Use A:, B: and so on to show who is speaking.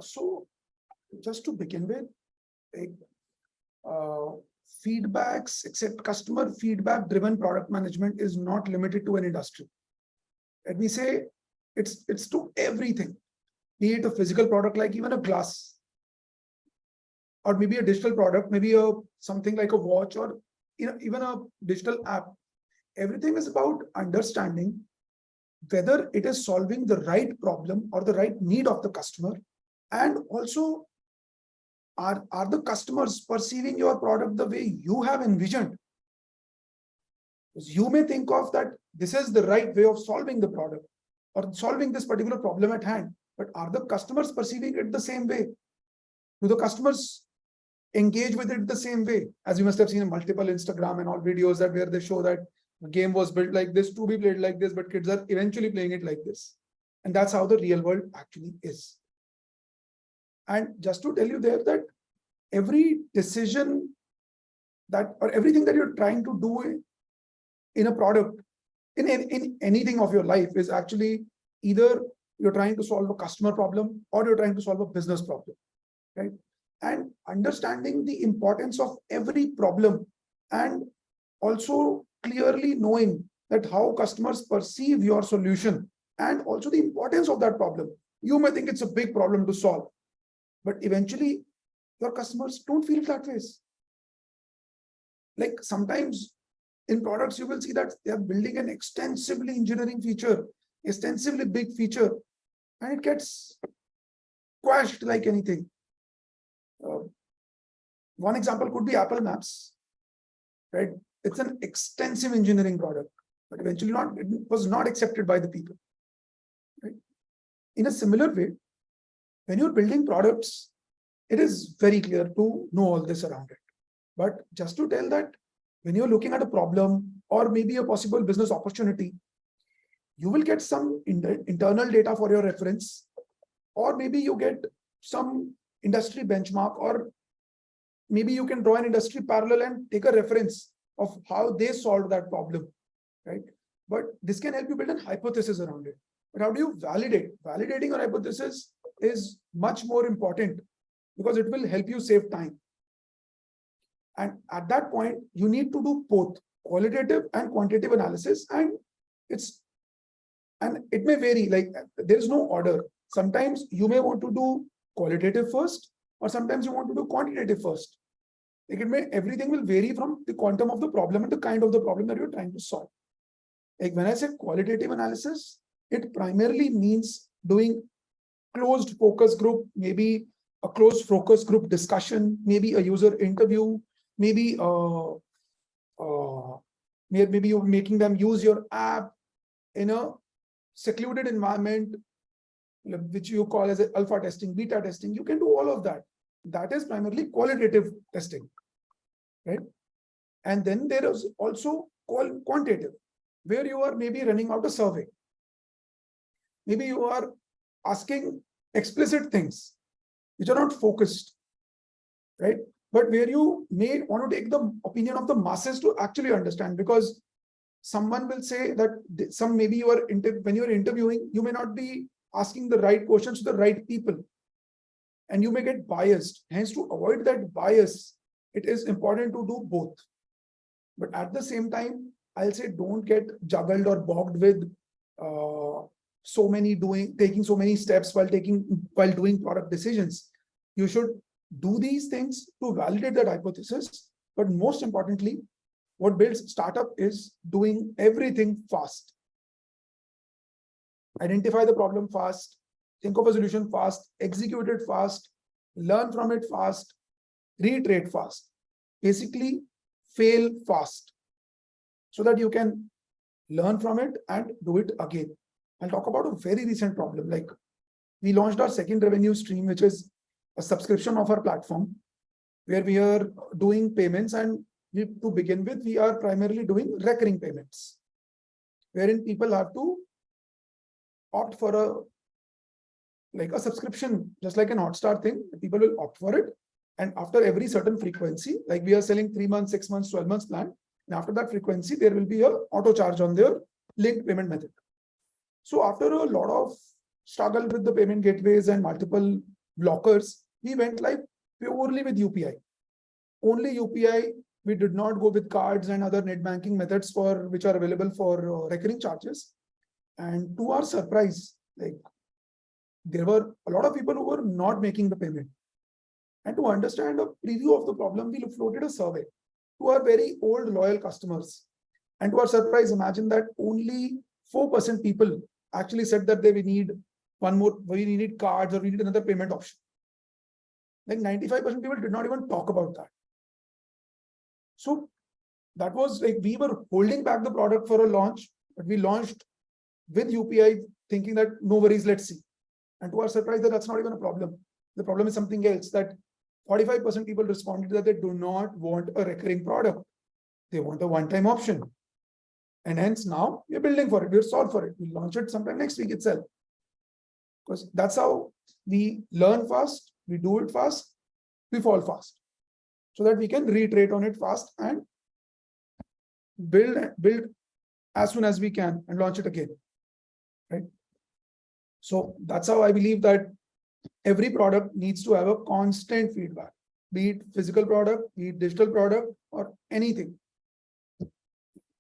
A: So just to begin with, like, feedbacks, except customer feedback driven product management is not limited to an industry. Let me say it's to everything, be it a physical product like even a glass, or maybe a digital product, maybe something like a watch, or even a digital app. Everything is about understanding whether it is solving the right problem or the right need of the customer, and also are the customers perceiving your product the way you have envisioned. Because you may think of that this is the right way of solving the product or solving this particular problem at hand, but are the customers perceiving it the same way? Do the customers engage with it the same way? As you must have seen in multiple Instagram and all videos that where they show that the game was built like this to be played like this, but kids are eventually playing it like this. And that's how the real world actually is. And just to tell you there that every decision that, or everything that you're trying to do in a product, in anything of your life, is actually either you're trying to solve a customer problem or you're trying to solve a business problem, right? And understanding the importance of every problem, and also clearly knowing that how customers perceive your solution and also the importance of that problem. You may think it's a big problem to solve, but eventually your customers don't feel that way. Like sometimes in products, you will see that they are building an extensively engineering feature, extensively big feature, and it gets quashed like anything. One example could be Apple Maps, right? It's an extensive engineering product, but eventually it was not accepted by the people, right? In a similar way, when you're building products, it is very clear to know all this around it. But just to tell that when you're looking at a problem or maybe a possible business opportunity, you will get some internal data for your reference, or maybe you get some industry benchmark, or maybe you can draw an industry parallel and take a reference of how they solved that problem, right? But this can help you build a hypothesis around it. But how do you validate? Validating a hypothesis is much more important because it will help you save time. And at that point, you need to do both qualitative and quantitative analysis, and it may vary. Like there is no order. Sometimes you may want to do qualitative first, or sometimes you want to do quantitative first. Like everything will vary from the quantum of the problem and the kind of the problem that you're trying to solve. Like when I say qualitative analysis, it primarily means doing closed focus group, maybe a closed focus group discussion, maybe a user interview, maybe maybe you're making them use your app in a secluded environment, which you call as alpha testing, beta testing. You can do all of that. That is primarily qualitative testing, right? And then there is also quantitative, where you are maybe running out a survey. Maybe you are asking explicit things which are not focused, right? But where you may want to take the opinion of the masses to actually understand, because someone will say that maybe you are when you are interviewing, you may not be asking the right questions to the right people, and you may get biased. Hence, to avoid that bias, it is important to do both. But at the same time, I'll say don't get juggled or bogged with taking so many steps while doing product decisions. You should do these things to validate that hypothesis. But most importantly, what builds startup is doing everything fast. Identify the problem fast, think of a solution fast, execute it fast, learn from it fast, reiterate fast. Basically, fail fast so that you can learn from it and do it again. I'll talk about a very recent problem. Like we launched our second revenue stream, which is a subscription of our platform, where we are doing payments, and to begin with, we are primarily doing recurring payments, wherein people have to opt for a subscription, just like an Hotstar thing. People will opt for it, and after every certain frequency, like we are selling 3 months, 6 months, 12 months plan, and after that frequency, there will be a auto charge on their linked payment method. So after a lot of struggle with the payment gateways and multiple blockers, we went live purely with UPI. Only UPI. We did not go with cards and other net banking methods for which are available for recurring charges. And to our surprise, like there were a lot of people who were not making the payment. And to understand a preview of the problem, we floated a survey to our very old loyal customers. And to our surprise, imagine that only 4% people actually said that we need we need cards or we need another payment option. Like 95% people did not even talk about that. So that was like we were holding back the product for a launch, but we launched with UPI thinking that no worries, let's see. And to our surprise, that's not even a problem. The problem is something else, that 45% people responded that they do not want a recurring product. They want a one-time option. And hence now we're building for it. We're solved for it. We'll launch it sometime next week itself. Because that's how we learn fast, we do it fast, we fall fast. So that we can reiterate on it fast and build as soon as we can and launch it again. Right? So that's how I believe that every product needs to have a constant feedback, be it physical product, be it digital product, or anything.